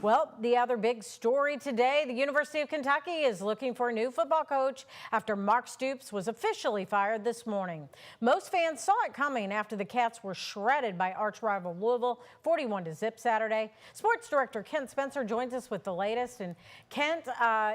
Well, the other big story today, the University of Kentucky is looking for a new football coach after Mark Stoops was officially fired this morning. Most fans saw it coming after the Cats were shredded by arch rival Louisville 41-0 Saturday. Sports director Kent Spencer joins us with the latest. And Kent,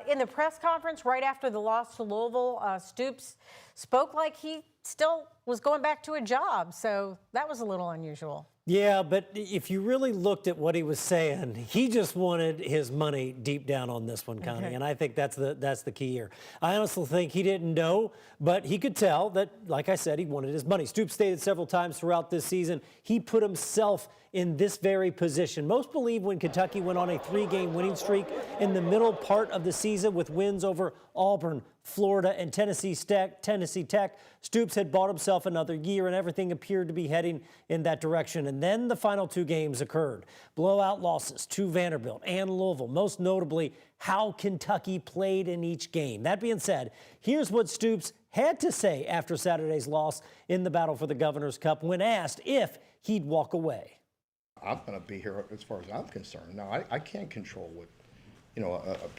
in the press conference right after the loss to Louisville, Stoops spoke like he still was going back to a job. So that was a little unusual. Yeah, but if you really looked at what he was saying, he just wanted his money deep down on this one, Connie, and I think that's the key here. I honestly think he didn't know, but he could tell that, like I said, he wanted his money. Stoops stated several times throughout this season he put himself in this very position. Most believe when Kentucky went on a 3-game winning streak in the middle part of the season with wins over Auburn, Florida, and Tennessee Tech, Stoops had bought himself another year, and everything appeared to be heading in that direction. And then the final 2 games occurred. Blowout losses to Vanderbilt and Louisville, most notably how Kentucky played in each game. That being said, here's what Stoops had to say after Saturday's loss in the battle for the Governor's Cup when asked if he'd walk away. I'm going to be here as far as I'm concerned. Now, I can't control what,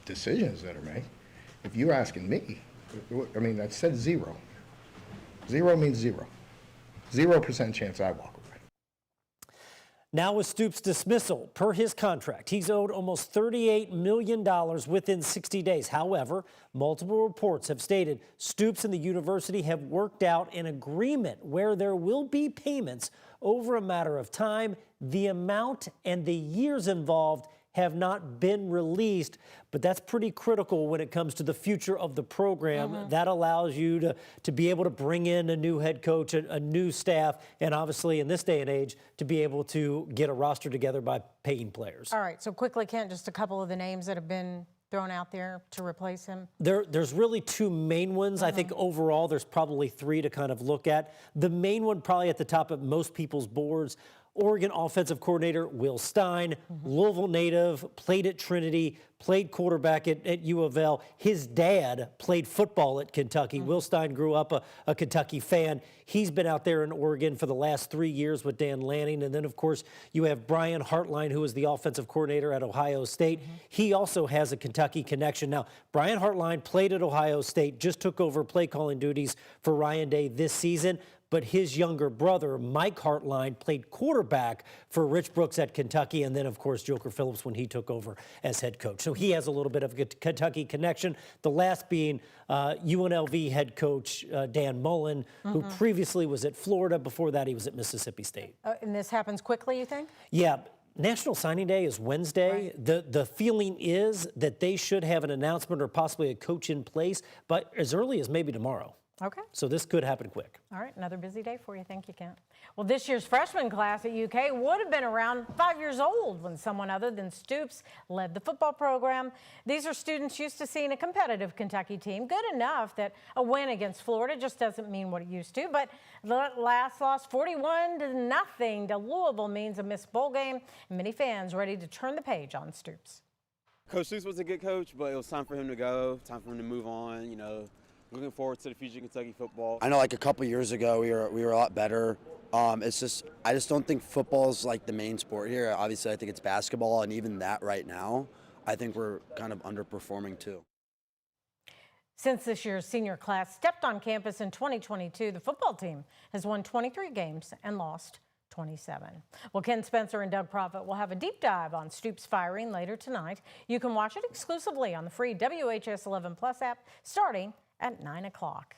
decisions that are made. If you're asking me, I mean, that said 0. 0 means 0. 0% chance I walk away. Now with Stoops' dismissal, per his contract, he's owed almost $38 million within 60 days. However, multiple reports have stated Stoops and the university have worked out an agreement where there will be payments over a matter of time. The amount and the years involved have not been released, but that's pretty critical when it comes to the future of the program. That allows you to be able to bring in a new head coach, a new staff, and obviously in this day and age to be able to get a roster together by paying players. All right, so quickly, Kent, just a couple of the names that have been thrown out there to replace him? There's really 2 main ones. I think overall there's probably 3 to kind of look at. The main one probably at the top of most people's boards, Oregon offensive coordinator Will Stein, Louisville native, played at Trinity, played quarterback at U of L. His dad played football at Kentucky. Will Stein grew up a Kentucky fan. He's been out there in Oregon for the last 3 years with Dan Lanning. And then, of course, you have Brian Hartline, who is the offensive coordinator at Ohio State. He also has a Kentucky connection. Now, Brian Hartline played at Ohio State, just took over play calling duties for Ryan Day this season. But his younger brother, Mike Hartline, played quarterback for Rich Brooks at Kentucky, and then, of course, Joker Phillips when he took over as head coach. So he has a little bit of a Kentucky connection. The last being UNLV head coach Dan Mullen, who previously was at Florida. Before that, he was at Mississippi State. And this happens quickly, you think? Yeah. National Signing Day is Wednesday. Right. The feeling is that they should have an announcement or possibly a coach in place, but as early as maybe tomorrow. Okay. So this could happen quick. All right, another busy day for you. Thank you, Kent. Well, this year's freshman class at UK would have been around 5 years old when someone other than Stoops led the football program. These are students used to seeing a competitive Kentucky team, good enough that a win against Florida just doesn't mean what it used to. But the last loss, 41-0 to Louisville, means a missed bowl game, and many fans ready to turn the page on Stoops. Coach Stoops was a good coach, but it was time for him to go, time for him to move on, Looking forward to the future of Kentucky football. I know, like a couple years ago, we were a lot better. I just don't think football is like the main sport here. Obviously, I think it's basketball, and even that right now, I think we're kind of underperforming too. Since this year's senior class stepped on campus in 2022, the football team has won 23 games and lost 27. Well, Ken Spencer and Doug Proffitt will have a deep dive on Stoops' firing later tonight. You can watch it exclusively on the free WHS 11 Plus app starting at 9 o'clock.